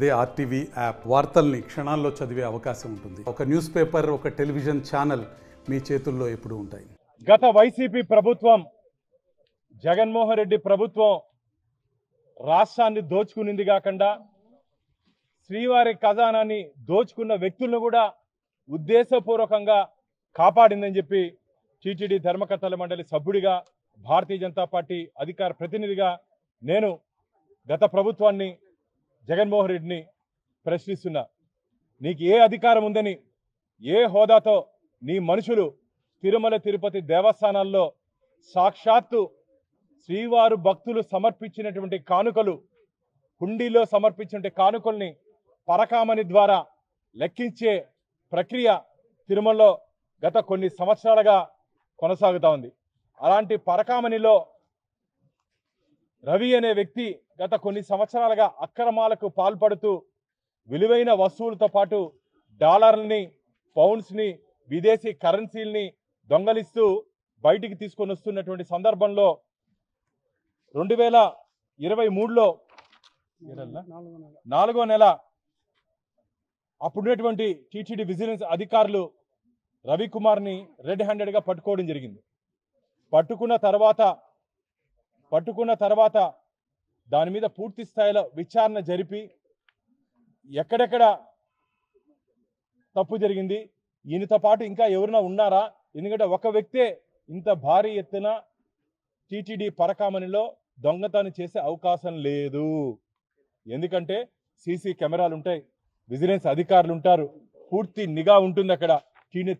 అదే RTV app వార్తల్ని క్షణాల్లో చదివే అవకాశం ఉంటుంది. ఒక న్యూస్ పేపర్, ఒక టెలివిజన్ ఛానల్ మీ చేతుల్లో ఎప్పుడూ ఉంటాయి. గత వైసీపీ ప్రభుత్వం, జగన్మోహన్ రెడ్డి ప్రభుత్వం రాష్ట్రాన్ని దోచుకునింది కాకుండా శ్రీవారి ఖజానాన్ని దోచుకున్న వ్యక్తులను కూడా ఉద్దేశపూర్వకంగా కాపాడిందని చెప్పి టీటీడీ ధర్మకర్తల మండలి సభ్యుడిగా, భారతీయ జనతా పార్టీ అధికార ప్రతినిధిగా నేను గత ప్రభుత్వాన్ని, జగన్మోహన్ రెడ్డిని ప్రశ్నిస్తున్నా. నీకు ఏ అధికారం ఉందని, ఏ హోదాతో నీ మనుషులు తిరుమల తిరుపతి దేవస్థానాల్లో సాక్షాత్తు శ్రీవారు భక్తులు సమర్పించినటువంటి కానుకలు, హుండీలో సమర్పించినటువంటి కానుకల్ని పరకామణి ద్వారా లెక్కించే ప్రక్రియ తిరుమలలో గత కొన్ని సంవత్సరాలుగా కొనసాగుతూ ఉంది. అలాంటి పరకామణిలో రవి అనే వ్యక్తి గత కొన్ని సంవత్సరాలుగా అక్రమాలకు పాల్పడుతూ విలువైన వస్తువులతో పాటు డాలర్లని, పౌండ్స్ని, విదేశీ కరెన్సీల్ని దొంగలిస్తూ బయటికి తీసుకొని వస్తున్నటువంటి సందర్భంలో 2023లో 4వ నెల అప్పుడున్నటువంటి టీటీడీ విజిలెన్స్ అధికారులు రవికుమార్ని రెడ్ హ్యాండెడ్గా పట్టుకోవడం జరిగింది. పట్టుకున్న తర్వాత దాని మీద పూర్తి స్థాయిలో విచారణ జరిపి ఎక్కడెక్కడ తప్పు జరిగింది, ఈయనతో పాటు ఇంకా ఎవరైనా ఉన్నారా, ఎందుకంటే ఒక వ్యక్తే ఇంత భారీ ఎత్తున టీటీడీ పరకామణిలో దొంగతనం చేసే అవకాశం లేదు. ఎందుకంటే సీసీ కెమెరాలు ఉంటాయి, విజిలెన్స్ అధికారులు ఉంటారు, పూర్తి నిఘా ఉంటుంది. అక్కడ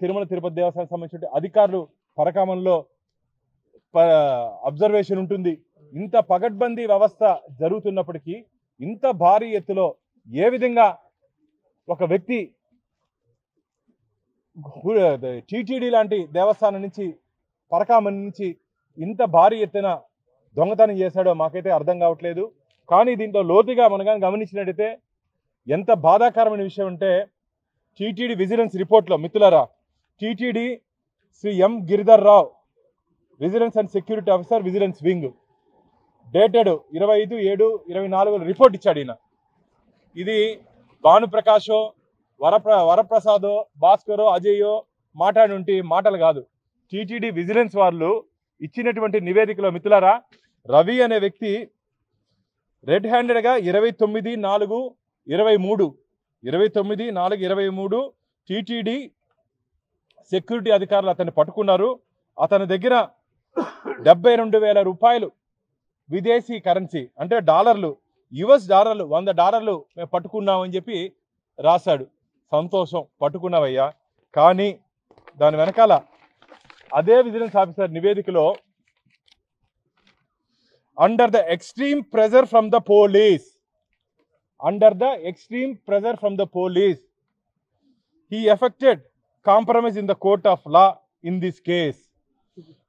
తిరుమల తిరుపతి దేవస్థానం సంబంధించిన అధికారులు పరకామణిలో అబ్జర్వేషన్ ఉంటుంది. ఇంత పగడ్బందీ వ్యవస్థ జరుగుతున్నప్పటికీ ఇంత భారీ ఎత్తులో ఏ విధంగా ఒక వ్యక్తి టీటీడీ లాంటి దేవస్థానం నుంచి, పరకామణి నుంచి ఇంత భారీ ఎత్తున దొంగతనం చేశాడో మాకైతే అర్థం కావట్లేదు. కానీ దీంట్లో లోతుగా మనం గమనించినట్టయితే ఎంత బాధాకరమైన విషయం అంటే, టీటీడీ విజిలెన్స్ రిపోర్ట్లో మిత్రులారా, TTD Shri M Giridhar Rao, vigilance and security officer, vigilance wing, dated 25/7/24 report ఇచ్చాడు ఈయన. ఇది భానుప్రకాశో, వరప్రసాదో, భాస్కరో, అజయ్యో మాట్లాడి మాటలు కాదు. టీటీడీ విజిలెన్స్ వాళ్ళు ఇచ్చినటువంటి నివేదికలో మిత్రులారా, రవి అనే వ్యక్తి రెడ్ హ్యాండెడ్గా 29/4/23 టీటీడీ సెక్యూరిటీ అధికారులు అతన్ని పట్టుకున్నారు. అతని దగ్గర 72,000 రూపాయలు విదేశీ కరెన్సీ, అంటే డాలర్లు, US డాలర్లు, $100 మేము పట్టుకున్నామని చెప్పి రాశాడు. సంతోషం, పట్టుకున్నావయ్యా. కానీ దాని వెనకాల అదే విజిలెన్స్ ఆఫీసర్ నివేదికలో under the extreme pressure from the police he effected compromise in the court of law in this case.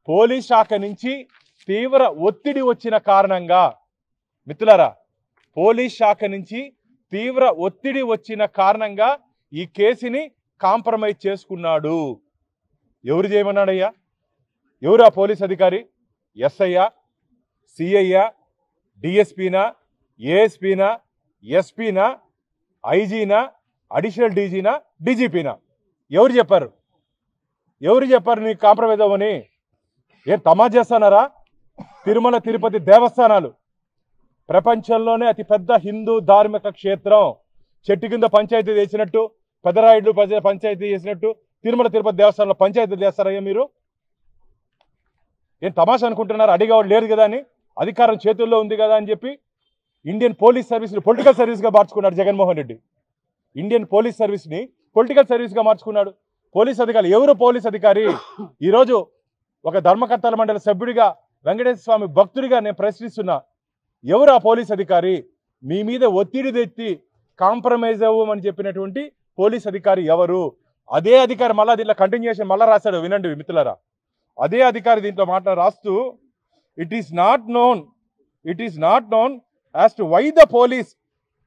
Police శాఖ నుంచి తీవ్ర ఒత్తిడి వచ్చిన కారణంగా, మిత్రులారా, పోలీస్ శాఖ నుంచి తీవ్ర ఒత్తిడి వచ్చిన కారణంగా ఈ కేసుని కాంప్రమైజ్ చేసుకున్నాడు. ఎవరు చేయమన్నాడయ్యా? ఎవరు ఆ పోలీస్ అధికారి? ఎస్ఐయా, సిఐయా, డిఎస్పీనా, ఏఎస్పీనా, ఎస్పీనా, ఐజీనా, అడిషనల్ డీజీనా, డీజీపీనా? ఎవరు చెప్పారు నీకు కాంప్రమైజ్ అవ్వని? ఏం తమాషా చేస్తున్నారా? తిరుమల తిరుపతి దేవస్థానాలు ప్రపంచంలోనే అతిపెద్ద హిందూ ధార్మిక క్షేత్రం. చెట్టు కింద పంచాయతీ చేసినట్టు, పెదరాయుడు పంచాయతీ చేసినట్టు తిరుమల తిరుపతి దేవస్థానంలో పంచాయతీలు చేస్తారయ్యా మీరు? ఏం తమాషా అనుకుంటున్నారు? అడిగేవాడు లేరు కదా అని, అధికారం చేతుల్లో ఉంది కదా అని చెప్పి ఇండియన్ పోలీస్ సర్వీస్ని పొలిటికల్ సర్వీస్గా మార్చుకున్నాడు జగన్మోహన్ రెడ్డి. ఇండియన్ పోలీస్ సర్వీస్ని పొలిటికల్ సర్వీస్గా మార్చుకున్నాడు. పోలీస్ అధికారి ఎవరు? పోలీస్ అధికారి. ఈరోజు ఒక ధర్మకర్తల మండలి సభ్యుడిగా, వెంకటేశ్వర స్వామి భక్తుడిగా నేను ప్రశ్నిస్తున్నా, ఎవరు ఆ పోలీస్ అధికారి? మీ మీద ఒత్తిడి తెచ్చి కాంప్రమైజ్ అవ్వమని చెప్పినటువంటి పోలీస్ అధికారి ఎవరు? అదే అధికారి మళ్ళీ దీంట్లో కంటిన్యూషన్ మళ్ళీ రాశాడు. వినండి మిత్రులారా, అదే అధికారి దీంట్లో రాస్తూ, it is not known as to why the police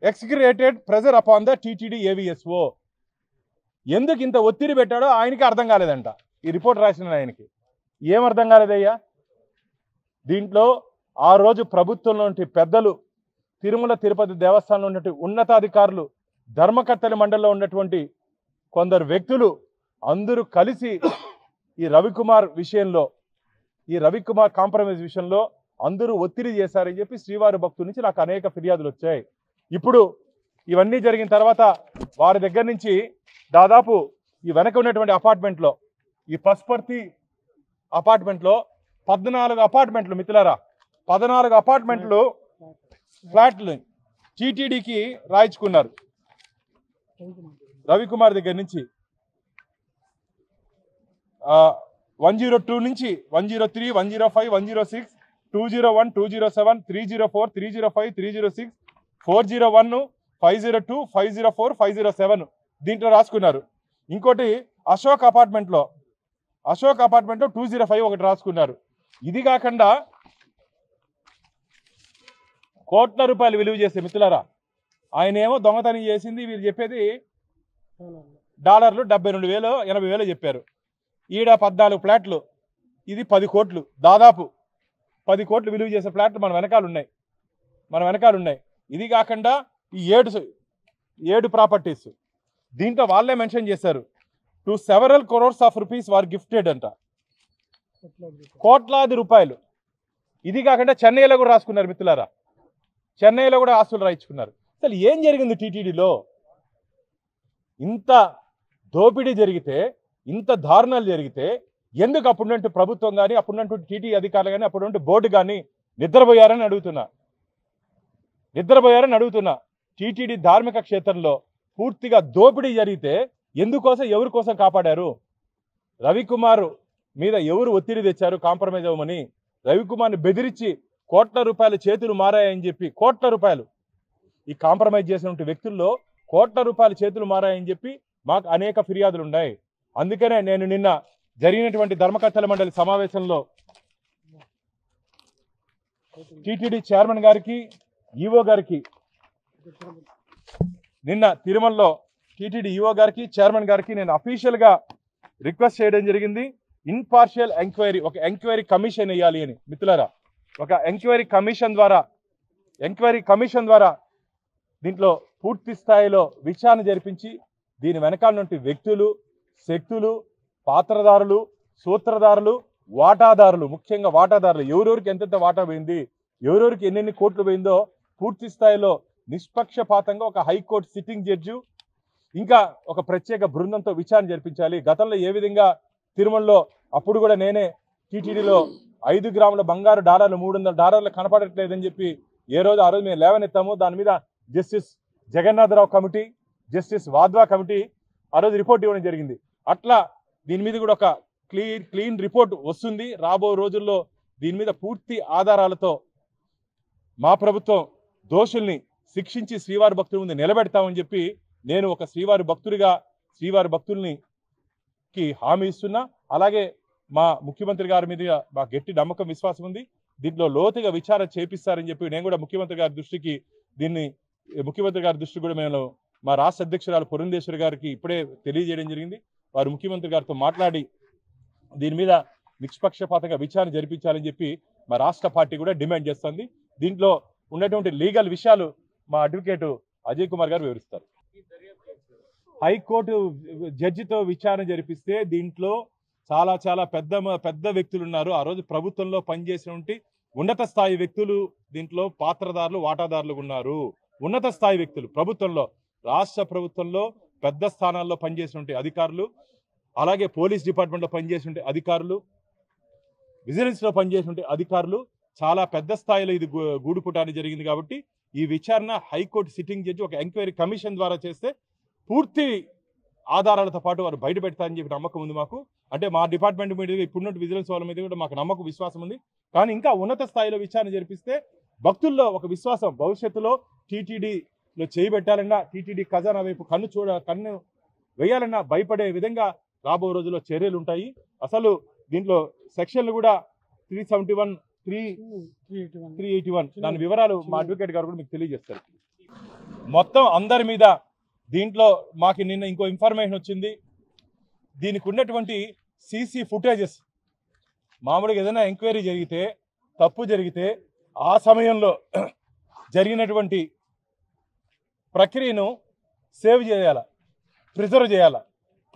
exaggerated pressure upon the TTD AVSO. ఎందుకు ఇంత ఒత్తిడి పెట్టాడో ఆయనకి అర్థం కాలేదంట. ఈ రిపోర్ట్ రాసిన ఆయనకి ఏం అర్థం కాలేదయ్యా? దీంట్లో ఆ రోజు ప్రభుత్వంలోని పెద్దలు తిరుమల తిరుపతి దేవస్థానంలో ఉన్నటువంటి ఉన్నతాధికారులు, ధర్మకర్తల మండలిలో ఉన్నటువంటి కొందరు వ్యక్తులు అందరూ కలిసి ఈ రవికుమార్ కాంప్రమైజ్ విషయంలో అందరూ ఒత్తిడి చేశారని చెప్పి శ్రీవారి భక్తుల నుంచి నాకు అనేక ఫిర్యాదులు వచ్చాయి. ఇప్పుడు ఇవన్నీ జరిగిన తర్వాత వారి దగ్గర నుంచి దాదాపు ఈ వెనక ఉన్నటువంటి అపార్ట్మెంట్లో, ఈ పసుపర్తి అపార్ట్మెంట్లో 14 అపార్ట్మెంట్లు మిత్రులారా, 14 అపార్ట్మెంట్లు ఫ్లాట్లు టీటీడీకి రాయించుకున్నారు. రవికుమార్ దగ్గర నుంచి 102 నుంచి 103, 105, 106, 201, 207, 304, 305, 306, 401, 502, 504, 507 దీంట్లో రాసుకున్నారు. ఇంకోటి అశోక్ అపార్ట్మెంట్లో 205 ఒకటి రాసుకున్నారు. ఇది కాకుండా కోట్ల రూపాయలు విలువ చేసే మిత్రులారా, ఆయన ఏమో దొంగతనం చేసింది, వీళ్ళు చెప్పేది డాలర్లు 72,000, 80,000 చెప్పారు. ఈడ 14 ఫ్లాట్లు, ఇది 10 కోట్లు, దాదాపు 10 కోట్లు విలువ చేసే ఫ్లాట్లు మన వెనకాల ఉన్నాయి. ఇది కాకుండా ఈ 7 ప్రాపర్టీస్ దీంట్లో వాళ్ళే మెన్షన్ చేశారు. To several crores of rupees war gifted అంట, కోట్లాది రూపాయలు. ఇది కాకుండా చెన్నైలో కూడా రాసుకున్నారు మిత్రులారా, చెన్నైలో కూడా ఆస్తులు రాయించుకున్నారు. అసలు ఏం జరిగింది టీటీడీలో? ఇంత దోపిడీ జరిగితే, ఇంత దారుణాలు జరిగితే ఎందుకు అప్పుడున్నట్టు ప్రభుత్వం కానీ, అప్పుడున్నట్టు టీటీ అధికారులు కానీ, అప్పుడున్నట్టు బోర్డు కానీ నిద్రపోయారని అడుగుతున్నా. టీటీడీ ధార్మిక క్షేత్రంలో పూర్తిగా దోపిడీ జరిగితే ఎవరి కోసం కాపాడారు? రవికుమార్ మీద ఎవరు ఒత్తిడి తెచ్చారు కాంప్రమైజ్ అవ్వమని? రవికుమార్ని బెదిరించి కోట్ల రూపాయలు చేతులు మారాయని చెప్పి, కోట్ల రూపాయలు ఈ కాంప్రమైజ్ చేసినటువంటి వ్యక్తుల్లో కోట్ల రూపాయలు చేతులు మారాయని చెప్పి మాకు అనేక ఫిర్యాదులు ఉన్నాయి. అందుకనే నేను నిన్న జరిగినటువంటి ధర్మకర్తల మండలి సమావేశంలో టీటీడీ చైర్మన్ గారికి, ఈవో గారికి, నిన్న తిరుమలలో టీటీడీ ఈవో గారికి, చైర్మన్ గారికి నేను అఫీషియల్గా రిక్వెస్ట్ చేయడం జరిగింది. ఇన్పార్షియల్ ఎంక్వైరీ, ఒక ఎంక్వైరీ కమిషన్ వేయాలి అని మిత్రులారా. ఒక ఎంక్వైరీ కమిషన్ ద్వారా దీంట్లో పూర్తి స్థాయిలో విచారణ జరిపించి దీని వెనకాల నుండి వ్యక్తులు, శక్తులు, పాత్రదారులు, సూత్రధారులు, వాటాదారులు, ముఖ్యంగా వాటాదారులు, ఎవరెవరికి ఎంతెంత వాటా పోయింది, ఎవరెవరికి ఎన్నెన్ని కోట్లు పోయిందో పూర్తి స్థాయిలో నిష్పక్షపాతంగా ఒక హైకోర్టు సిట్టింగ్ జడ్జి, ఇంకా ఒక ప్రత్యేక బృందంతో విచారణ జరిపించాలి. గతంలో ఏ విధంగా తిరుమలలో అప్పుడు కూడా నేనే టీటీడీలో 5 గ్రాముల బంగారు డాలర్లు, 300 డాలర్లు కనపడట్లేదని చెప్పి ఆ రోజు మేము లేవనెత్తాము. దాని మీద justice Jagannatha Rao committee, justice Wadhwa committee ఆ రోజు రిపోర్ట్ ఇవ్వడం జరిగింది. అట్లా దీని మీద కూడా ఒక క్లీన్ రిపోర్ట్ వస్తుంది. రాబో రోజుల్లో దీని మీద పూర్తి ఆధారాలతో మా ప్రభుత్వం దోషుల్ని శిక్షించి శ్రీవారి భక్తుల ముందు నిలబెడతామని చెప్పి నేను ఒక శ్రీవారి భక్తుడిగా శ్రీవారి భక్తుల్నికి హామీ ఇస్తున్నా. అలాగే మా ముఖ్యమంత్రి గారి మీద మా గట్టి నమ్మకం, విశ్వాసం ఉంది. దీంట్లో లోతుగా విచారణ చేపిస్తారని చెప్పి నేను కూడా ముఖ్యమంత్రి గారి దృష్టికి కూడా మేము మా రాష్ట్ర అధ్యక్షురాలు పురంధేశ్వరి గారికి ఇప్పుడే తెలియజేయడం జరిగింది. వారు ముఖ్యమంత్రి గారితో మాట్లాడి దీని మీద నిష్పక్షపాతంగా విచారణ జరిపించాలని చెప్పి మా రాష్ట్ర పార్టీ కూడా డిమాండ్ చేస్తుంది. దీంట్లో ఉన్నటువంటి లీగల్ విషయాలు మా అడ్వకేటు అజయ్ కుమార్ గారు వివరిస్తారు. హైకోర్టు జడ్జితో విచారణ జరిపిస్తే దీంట్లో చాలా పెద్ద వ్యక్తులు ఉన్నారు. ఆ రోజు ప్రభుత్వంలో పనిచేసినటువంటి ఉన్నత స్థాయి వ్యక్తులు దీంట్లో పాత్రదారులు, వాటాదారులు ఉన్నారు. ఉన్నత స్థాయి వ్యక్తులు ప్రభుత్వంలో, రాష్ట్ర ప్రభుత్వంలో పెద్ద స్థానాల్లో పనిచేసినటువంటి అధికారులు, అలాగే పోలీస్ డిపార్ట్మెంట్లో పనిచేసినటువంటి అధికారులు, విజిలెన్స్లో పనిచేసినటువంటి అధికారులు, చాలా పెద్ద స్థాయిలో ఇది గూడుపుటాన్ని జరిగింది. కాబట్టి ఈ విచారణ హైకోర్టు సిట్టింగ్ జడ్జి ఒక ఎంక్వైరీ కమిషన్ ద్వారా చేస్తే పూర్తి ఆధారాలతో పాటు వారు బయట పెడతారని చెప్పి నమ్మకం ఉంది మాకు. అంటే మా డిపార్ట్మెంట్ మీద, ఇప్పుడున్నట్టు విజిలెన్స్ వాళ్ళ మీద కూడా మాకు నమ్మకం, విశ్వాసం ఉంది. కానీ ఇంకా ఉన్నత స్థాయిలో విచారణ జరిపిస్తే భక్తుల్లో ఒక విశ్వాసం, భవిష్యత్తులో టీటీడీలో చేయబెట్టాలన్నా, టీటీడీ ఖజానా వైపు కన్ను వేయాలన్నా భయపడే విధంగా రాబో రోజుల్లో చర్యలు ఉంటాయి. అసలు దీంట్లో సెక్షన్లు కూడా 371, 381 దాని వివరాలు మా అడ్వకేట్ గారు కూడా మీకు తెలియజేస్తారు. మొత్తం అందరి మీద దీంట్లో మాకు నిన్న ఇంకో ఇన్ఫర్మేషన్ వచ్చింది. దీనికి ఉన్నటువంటి సీసీ ఫుటేజెస్, మామూలుగా ఏదైనా ఎంక్వైరీ జరిగితే, తప్పు జరిగితే ఆ సమయంలో జరిగినటువంటి ప్రక్రియను సేవ్ చేయాలా, ప్రిజర్వ్ చేయాలా,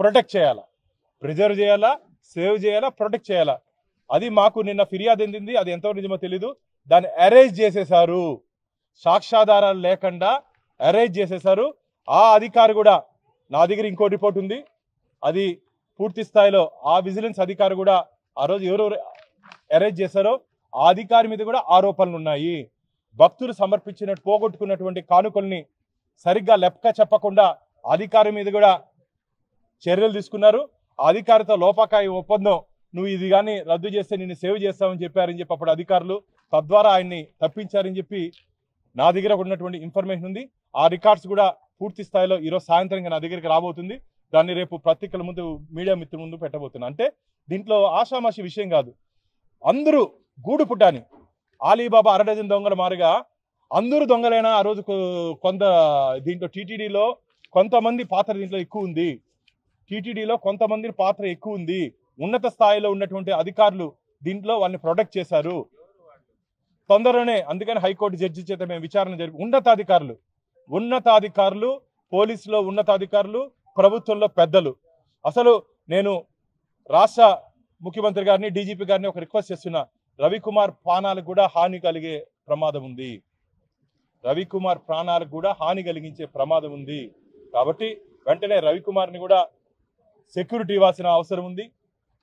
ప్రొటెక్ట్ చేయాలా, ప్రిజర్వ్ చేయాలా, సేవ్ చేయాలా, ప్రొటెక్ట్ చేయాలా. అది మాకు నిన్న ఫిర్యాదు ఎందింది, అది ఎంతవరకు నిజమో తెలీదు. దాన్ని అరేంజ్ చేసేశారు, సాక్ష్యాధారాలు లేకుండా అరేంజ్ చేసేశారు. ఆ అధికారి కూడా, నా దగ్గర ఇంకో రిపోర్ట్ ఉంది, అది పూర్తి స్థాయిలో ఆ విజిలెన్స్ అధికారి కూడా ఆ రోజు ఎవరెవరు అరేంజ్ చేశారో ఆ అధికారి మీద కూడా ఆరోపణలు ఉన్నాయి. భక్తులు సమర్పించినట్టు పోగొట్టుకున్నటువంటి కానుకల్ని సరిగ్గా లెక్క చెప్పకుండా అధికారి మీద కూడా చర్యలు తీసుకున్నారు. ఆ అధికారితో లోపాకాయ ఒప్పందం, నువ్వు ఇది కానీ రద్దు చేస్తే నిన్ను సేవ్ చేస్తామని చెప్పారని చెప్పి అప్పుడు అధికారులు, తద్వారా ఆయన్ని తప్పించారని చెప్పి నా దగ్గర ఉన్నటువంటి ఇన్ఫర్మేషన్ ఉంది. ఆ రికార్డ్స్ కూడా పూర్తి స్థాయిలో ఈరోజు సాయంత్రం నా దగ్గరికి రాబోతుంది. దాన్ని రేపు పత్రికల ముందు, మీడియా మిత్రుల ముందు పెట్టబోతున్నా. అంటే దీంట్లో ఆషామాషి విషయం కాదు. అందరూ గూడు పుట్టాని ఆలీబాబా అరడజన్ దొంగల మారిగా అందరూ దొంగలైనా ఆ రోజు కొంత దీంట్లో టీటీడీలో కొంతమంది పాత్ర దీంట్లో ఎక్కువ ఉంది. టీటీడీలో కొంతమంది పాత్ర ఎక్కువ ఉంది. ఉన్నత స్థాయిలో ఉన్నటువంటి అధికారులు దీంట్లో వాళ్ళని ప్రొటెక్ట్ చేశారు. తొందరలోనే అందుకని హైకోర్టు జడ్జి చేత మేము విచారణ జరిపి ఉన్నతాధికారులు, పోలీసులో ఉన్నతాధికారులు, ప్రభుత్వంలో పెద్దలు. అసలు నేను రాష్ట్ర ముఖ్యమంత్రి గారిని, డీజీపీ గారిని ఒక రిక్వెస్ట్ చేస్తున్నా, రవికుమార్ ప్రాణాలకు కూడా హాని కలిగే ప్రమాదం ఉంది. రవికుమార్ ప్రాణాలకు కూడా హాని కలిగించే ప్రమాదం ఉంది. కాబట్టి వెంటనే రవికుమార్ని కూడా సెక్యూరిటీ ఇవ్వాల్సిన అవసరం ఉంది.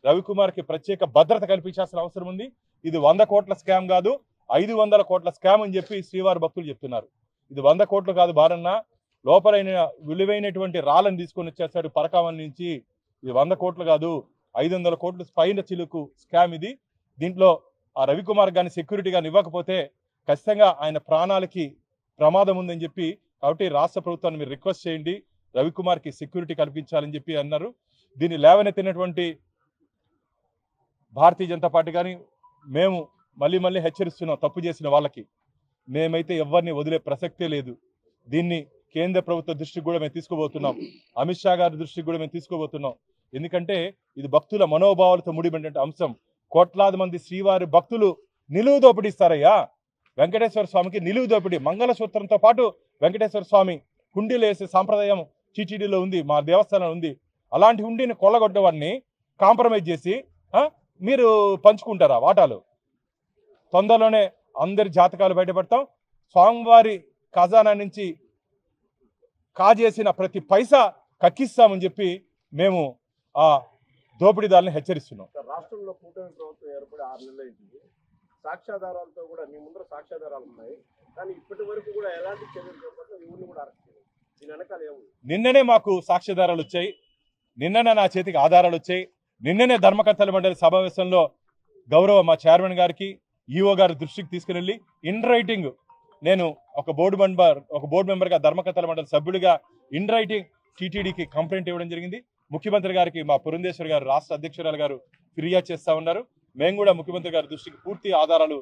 రవికుమార్కి ప్రత్యేక భద్రత కల్పించాల్సిన అవసరం ఉంది. ఇది 100 కోట్ల స్కామ్ కాదు, 500 కోట్ల స్కామ్ అని చెప్పి శ్రీవారి భక్తులు చెప్తున్నారు. ఇది 100 కోట్లు కాదు బారన్న, లోపలైన విలువైనటువంటి రాళ్ళని తీసుకొని వచ్చేస్తాడు పరకామన్ నుంచి. ఇది 100 కోట్లు కాదు, 500 కోట్లు పైన చిలుకు స్కామ్ ఇది. దీంట్లో ఆ రవికుమార్ గాని సెక్యూరిటీ గాని ఇవ్వకపోతే ఖచ్చితంగా ఆయన ప్రాణాలకి ప్రమాదం ఉందని చెప్పి, కాబట్టి రాష్ట్ర ప్రభుత్వాన్ని మీరు రిక్వెస్ట్ చేయండి, రవికుమార్కి సెక్యూరిటీ కల్పించాలని చెప్పి అన్నారు. దీన్ని లేవనెత్తినటువంటి భారతీయ జనతా పార్టీ కానీ మేము మళ్ళీ హెచ్చరిస్తున్నాం, తప్పు చేసిన వాళ్ళకి మేమైతే ఎవరిని వదిలే ప్రసక్తే లేదు. దీన్ని కేంద్ర ప్రభుత్వ దృష్టికి కూడా మేము తీసుకోబోతున్నాం, అమిత్ షా గారి దృష్టికి కూడా మేము తీసుకోబోతున్నాం. ఎందుకంటే ఇది భక్తుల మనోభావాలతో ముడిపడిన అంశం. కోట్లాది మంది శ్రీవారి భక్తులు నిలువు దోపిడీ ఇస్తారయ్యా. వెంకటేశ్వర స్వామికి నిలువు దోపిడీ, మంగళసూత్రంతో పాటు వెంకటేశ్వర స్వామి హుండీలు వేసే సాంప్రదాయం టీటీడీలో ఉంది, మా దేవస్థానం ఉంది. అలాంటి హుండీని కొల్లగొట్టే వాడిని కాంప్రమైజ్ చేసి మీరు పంచుకుంటారా వాటాలు? తొందరలోనే అందరి జాతకాలు బయటపడతాం. స్వామివారి ఖజానా నుంచి కాజేసిన ప్రతి పైసా కక్కిస్తామని చెప్పి మేము ఆ దోపిడీదారులను హెచ్చరిస్తున్నాం. రాష్ట్రంలో కూటమి ప్రభుత్వం ఏర్పడి 6 నెలలు అయింది. సాక్ష్యాధారాలతో కూడా మీ ముందర సాక్ష్యాధారాలు ఉన్నాయి, కానీ ఇప్పటి వరకు కూడా ఎలాంటి చర్యలు చేపట్టినా ఎవరిని కూడా అరెస్ట్ చేయలేదు. దీని వెనకాల ఏముంది? నిన్ననే మాకు సాక్ష్యాధారాలు వచ్చాయి, నిన్ననే నా చేతికి ఆధారాలు వచ్చాయి. నిన్ననే ధర్మకర్తల మండలి సమావేశంలో గౌరవ మా చైర్మన్ గారికి, ఈఓ గారి దృష్టికి తీసుకుని ఇన్ రైటింగ్ నేను ఒక బోర్డు మెంబర్గా, ధర్మకర్తల మండలి సభ్యుడిగా ఇన్ రైటింగ్ టీటీడీకి కంప్లైంట్ ఇవ్వడం జరిగింది. ముఖ్యమంత్రి గారికి మా పురంధేశ్వరి గారు, రాష్ట్ర అధ్యక్షురాలు గారు ఫిర్యాదు చేస్తూ ఉన్నారు. మేము కూడా ముఖ్యమంత్రి గారి దృష్టికి పూర్తి ఆధారాలు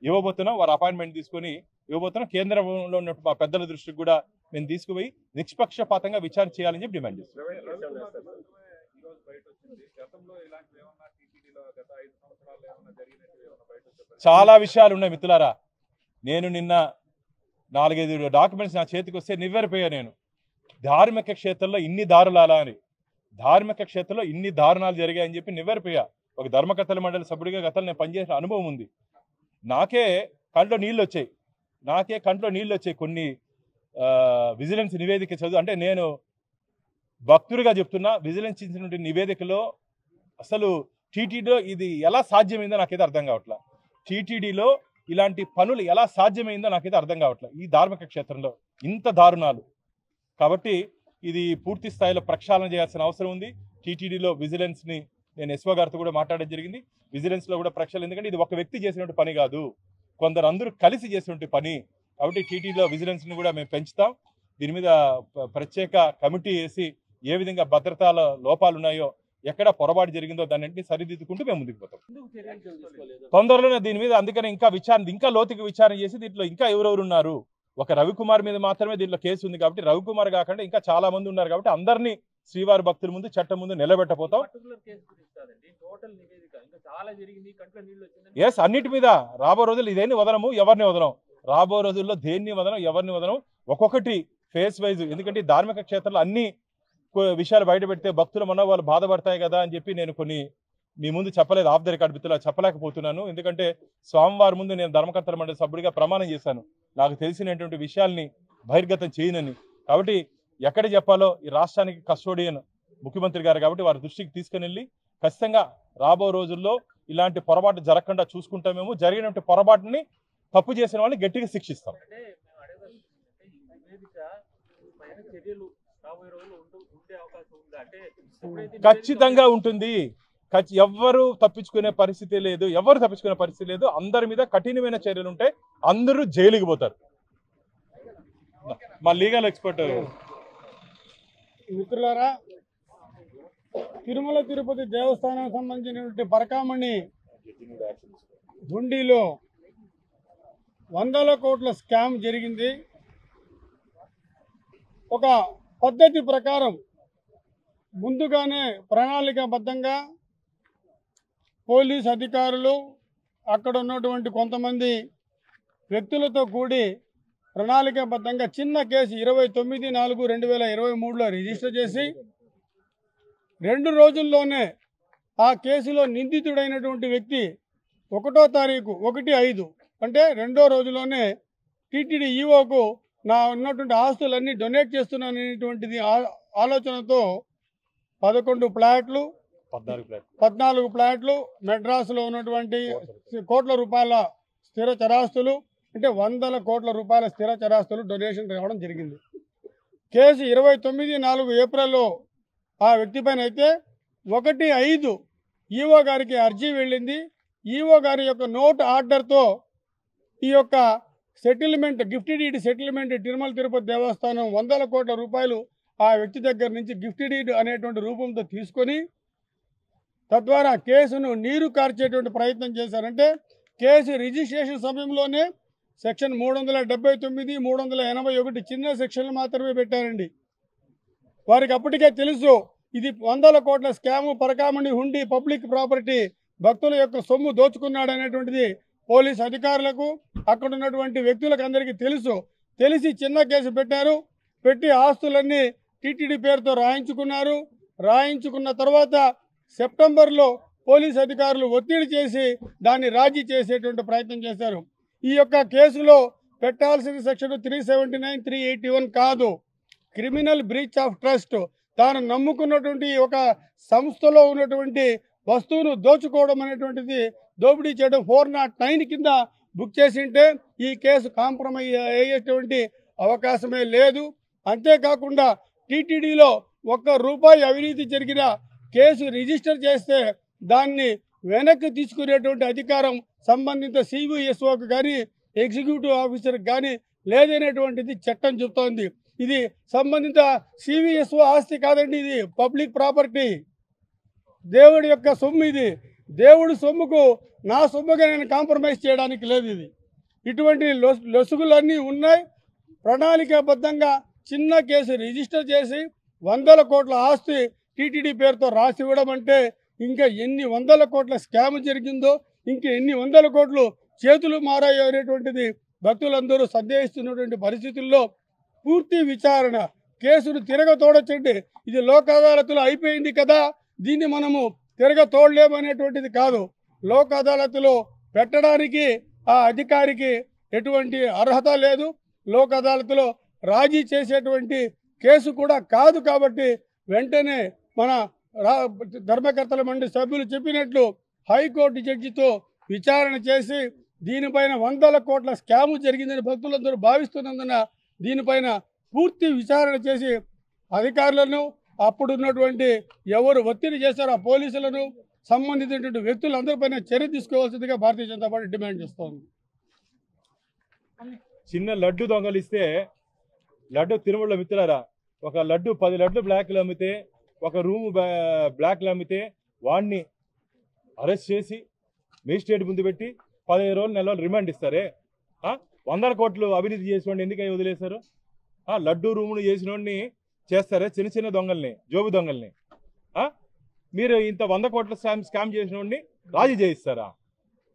ఇవ్వబోతున్నాం, వారు అపాయింట్మెంట్ తీసుకొని ఇవ్వబోతున్నాం. కేంద్రంలో ఉన్న మా పెద్దల దృష్టికి కూడా మేము తీసుకుపోయి నిష్పక్షపాతంగా విచారణ చేయాలని చెప్పి డిమాండ్ చేస్తున్నాం. చాలా విషయాలు ఉన్నాయి మిత్రులారా. నేను నిన్న 4-5 డాక్యుమెంట్స్ నా చేతికి వస్తే నివ్వెరపోయా. నేను ధార్మిక క్షేత్రంలో ఇన్ని దారులాలా అని, ధార్మిక క్షేత్రంలో ఇన్ని దారుణాలు జరిగాయని చెప్పి నివ్వెరపోయా. ఒక ధర్మకర్తల మండలి సభ్యుడిగా గతంలో నేను పనిచేసిన అనుభవం ఉంది. నాకే కంట్లో నీళ్ళు వచ్చాయి. కొన్ని విజిలెన్స్ నివేదిక చదువు, అంటే నేను భక్తుడిగా చెప్తున్నా, విజిలెన్స్ ఇచ్చినటువంటి నివేదికలో అసలు టీటీడీలో ఇది ఎలా సాధ్యమైందో నాకైతే అర్థం కావట్లా. టీటీడీలో ఇలాంటి పనులు ఎలా సాధ్యమైందో నాకైతే అర్థం కావట్లేదు. ఈ ధార్మిక క్షేత్రంలో ఇంత దారుణాలు. కాబట్టి ఇది పూర్తి స్థాయిలో ప్రక్షాళన చేయాల్సిన అవసరం ఉంది. టీటీడీలో విజిలెన్స్ని నేను ఎస్ఓ గారితో కూడా మాట్లాడడం జరిగింది. విజిలెన్స్లో కూడా ప్రక్షాళన, ఎందుకంటే ఇది ఒక వ్యక్తి చేసినటువంటి పని కాదు, కొందరు అందరూ కలిసి చేసినటువంటి పని. కాబట్టి టీటీడీలో విజిలెన్స్ని కూడా మేము పెంచుతాం. దీని మీద ప్రత్యేక కమిటీ వేసి ఏ విధంగా భద్రతాల లోపాలు ఉన్నాయో, ఎక్కడ పొరపాటు జరిగిందో దాన్ని సరిదిద్దుకుంటూ మేము ముందుకు పోతాం. తొందరలోనే దీని మీద అందుకని ఇంకా లోతుగా విచారణ చేసి దీంట్లో ఇంకా ఎవరెవరు ఉన్నారు. ఒక రవికుమార్ మీద మాత్రమే దీంట్లో కేసు ఉంది కాబట్టి, రవికుమార్ కాకుండా ఇంకా చాలా మంది ఉన్నారు కాబట్టి అందరినీ శ్రీవారి భక్తుల ముందు, చట్టం ముందు నిలబెట్టపోతాం. ఎస్, అన్నిటి మీద రాబో రోజులు ఇదేని వదలము, ఎవరిని వదలం. రాబో రోజుల్లో దేన్ని వదనం, ఎవరిని వదనం, ఒక్కొక్కటి ఫేస్ వైజ్. ఎందుకంటే ధార్మిక క్షేత్రాలు అన్ని విషయాలు బయట పెడితే భక్తుల మనోభావాలు బాధపడతాయి కదా అని చెప్పి నేను కొన్ని మీ ముందు చెప్పలేదు, ఆఫ్ ద రికార్డ్ మిత్రులు చెప్పలేకపోతున్నాను. ఎందుకంటే స్వామివారి ముందు నేను ధర్మకర్తల మండలి సభ్యుడిగా ప్రమాణం చేశాను, నాకు తెలిసినటువంటి విషయాల్ని బహిర్గతం చేయనని. కాబట్టి ఎక్కడ చెప్పాలో ఈ రాష్ట్రానికి కస్టోడియన్ ముఖ్యమంత్రి గారు కాబట్టి వారి దృష్టికి తీసుకుని వెళ్ళి ఖచ్చితంగా రాబో రోజుల్లో ఇలాంటి పొరపాటు జరగకుండా చూసుకుంటామేమో. జరిగినటువంటి పొరపాటుని తప్పు చేసిన వాళ్ళని గట్టిగా శిక్షిస్తాం. ఖచ్చితంగా ఉంటుంది. ఎవ్వరు తప్పించుకునే పరిస్థితి లేదు. అందరి మీద కఠినమైన చర్యలు ఉంటాయి. అందరూ జైలుకి పోతారు. మా లీగల్ ఎక్స్పర్ట్ మిత్రులారా, తిరుమల తిరుపతి దేవస్థానానికి సంబంధించినటువంటి పరకామణి హుండీలో 100 కోట్ల స్కామ్ జరిగింది. ఒక పద్ధతి ప్రకారం ముందుగానే ప్రణాళికాబద్ధంగా పోలీస్ అధికారులు అక్కడ ఉన్నటువంటి కొంతమంది వ్యక్తులతో కూడి ప్రణాళికాబద్ధంగా చిన్న కేసు 29/4/2023లో రిజిస్టర్ చేసి 2 రోజుల్లోనే ఆ కేసులో నిందితుడైనటువంటి వ్యక్తి 1వ తారీఖు 1/5 అంటే 2వ రోజులోనే టీటీడీ ఈఓకు నా ఉన్నటువంటి ఆస్తులన్నీ డొనేట్ చేస్తున్నాననేటువంటిది ఆలోచనతో 14 ఫ్లాట్లు మెడ్రాస్లో ఉన్నటువంటి కోట్ల రూపాయల స్థిర చరాస్తులు అంటే 100 కోట్ల రూపాయల స్థిర చరాస్తులు డొనేషన్ రావడం జరిగింది. కేసు 29/4 ఏప్రిల్లో ఆ వ్యక్తి పైన అయితే 1/5 ఈఓ గారికి అర్జీ వెళ్ళింది. ఈఓ గారి యొక్క నోట్ ఆర్డర్తో ఈ యొక్క settlement gift deed settlement Tirumala Tirupati Devasthanam 100 కోట్ల రూపాయలు ఆ వ్యక్తి దగ్గర నుంచి గిఫ్ట్ డీడ్ అనేటువంటి రూపంతో తీసుకొని తద్వారా కేసును నీరు కార్చేటువంటి ప్రయత్నం చేశారంటే కేసు రిజిస్ట్రేషన్ సమయంలోనే సెక్షన్ 379, 381 చిన్న సెక్షన్లు మాత్రమే పెట్టారండి. వారికి అప్పటికే తెలుసు ఇది 100 కోట్ల స్కాము, పరకామణి హుండీ పబ్లిక్ ప్రాపర్టీ, భక్తుల యొక్క సొమ్ము దోచుకున్నాడు అనేటువంటిది పోలీస్ అధికారులకు అక్కడ ఉన్నటువంటి వ్యక్తులకు అందరికీ తెలిసి చిన్న కేసు పెట్టారు. పెట్టి ఆస్తులన్నీ టీటీడీ పేరుతో రాయించుకున్న తర్వాత సెప్టెంబర్లో పోలీస్ అధికారులు ఒత్తిడి చేసి దాన్ని రాజీ చేసేటువంటి ప్రయత్నం చేశారు. ఈ యొక్క కేసులో పెట్టాల్సిన సెక్షన్ 379, 381 కాదు, క్రిమినల్ బ్రీచ్ ఆఫ్ ట్రస్ట్. తాను నమ్ముకున్నటువంటి ఒక సంస్థలో ఉన్నటువంటి వస్తువును దోచుకోవడం అనేటువంటిది దోపిడీ చేయడం 409 కింద బుక్ చేసింటే ఈ కేసు కాంప్రమైజ్ అయ్యేటువంటి అవకాశమే లేదు. అంతేకాకుండా టీటీడీలో ₹1 అవినీతి జరిగిన కేసు రిజిస్టర్ చేస్తే దాన్ని వెనక్కి తీసుకునేటువంటి అధికారం సంబంధిత సివిఎస్ఓకి కానీ ఎగ్జిక్యూటివ్ ఆఫీసర్కి కానీ లేదనేటువంటిది చట్టం చెప్తోంది. ఇది సంబంధిత సివిఎస్ఓ ఆస్తి కాదండి, ఇది పబ్లిక్ ప్రాపర్టీ, దేవుడి యొక్క సొమ్ము. ఇది దేవుడి సొమ్ముకు నా సొమ్ముగా నేను కాంప్రమైజ్ చేయడానికి లేదు. ఇది ఇటువంటి లొసుగులన్నీ ఉన్నాయి. ప్రణాళికాబద్ధంగా చిన్న కేసు రిజిస్టర్ చేసి 100 కోట్ల ఆస్తి టీటీడీ పేరుతో రాసి ఇవ్వడం అంటే ఇంకా ఎన్ని 100 కోట్ల స్కామ్ జరిగిందో, ఇంకా ఎన్ని 100 కోట్లు చేతులు మారాయో అనేటువంటిది భక్తులందరూ సందేహిస్తున్నటువంటి పరిస్థితుల్లో పూర్తి విచారణ కేసును తిరగతోడొచ్చండి. ఇది లోక్ అదాలత్లో అయిపోయింది కదా, దీన్ని మనము తిరగతోడలేమనేటువంటిది కాదు. లోక్ అదాలత్లో పెట్టడానికి ఆ అధికారికి ఎటువంటి అర్హత లేదు. లోక్ అదాలత్లో రాజీ చేసేటువంటి కేసు కూడా కాదు. కాబట్టి వెంటనే మన ధర్మకర్తల మండలి సభ్యులు చెప్పినట్లు హైకోర్టు జడ్జితో విచారణ చేసి దీనిపైన 100 కోట్ల స్కాము జరిగిందని భక్తులందరూ భావిస్తున్నందున దీనిపైన పూర్తి విచారణ చేసి అధికారులను అప్పుడున్నటువంటి ఎవరు ఒత్తిడి చేశారో ఆ పోలీసులను సంబంధించినటువంటి వ్యక్తులందరిపైన చర్య తీసుకోవాల్సిందిగా భారతీయ జనతా పార్టీ డిమాండ్ చేస్తోంది. చిన్న లడ్డు దొంగలిస్తే లడ్డు తిరుమల మిత్రులారా, ఒక లడ్డు 10 లడ్లు బ్లాక్లు అమ్మితే, ఒక రూము బ్లాక్లు అమ్మితే వాడిని అరెస్ట్ చేసి మేజిస్ట్రేట్ ముందు పెట్టి 15 రోజులు, 4 రోజులు రిమాండ్ ఇస్తారే. 100 కోట్లు అవినీతి చేసినోడిని ఎందుకని వదిలేశారు? లడ్డు రూములు చేసినోడిని చేస్తారే, చిన్న చిన్న దొంగల్ని, జోబు దొంగల్ని. మీరు ఇంత 100 కోట్ల స్కామ్ చేసినోడిని రాజీ చేయిస్తారా?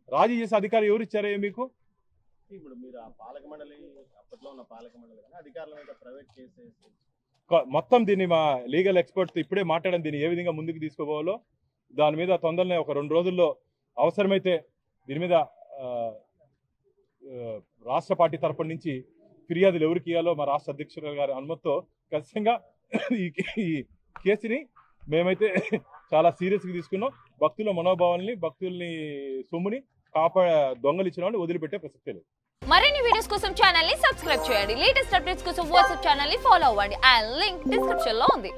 రాజీ చేసే అధికారం ఎవరు ఇచ్చారే మీకు? ఇప్పుడు మీరు ఆ పాలక మండలి అప్పట్లో ఉన్న పాలక మండలి కానీ అధికారుల మీద ప్రైవేట్ కేసు వేసి మొత్తం దీన్ని మా లీగల్ ఎక్స్పర్ట్స్ ఇప్పుడే మాట్లాడడం దీన్ని ఏ విధంగా ముందుకు తీసుకోవాలో దాని మీద తొందరనే ఒక 2 రోజుల్లో అవసరమైతే దీని మీద రాష్ట్ర పార్టీ తరపున నుంచి ఫిర్యాదులు ఎవరికి ఇవ్వాలో మా రాష్ట్ర అధ్యక్షుడు గారి అనుమతితో ఖచ్చితంగా ఈ కేసుని మేమైతే చాలా సీరియస్గా తీసుకున్నాం. భక్తుల మనోభావాల్ని భక్తుల్ని సొమ్ముని దొంగలు ఇచ్చిన వాళ్ళని వదిలిపెట్టే ప్రసక్తే లేదు. మరిన్ని వీడియోస్ కోసం ఛానల్ ని సబ్స్క్రైబ్ చేయండి. లేటెస్ట్ అప్డేట్స్ కోసం వాట్సాప్ ఛానల్ ని ఫాలో అవ్వండి. ఆ లింక్ డిస్క్రిప్షన్ లో ఉంది.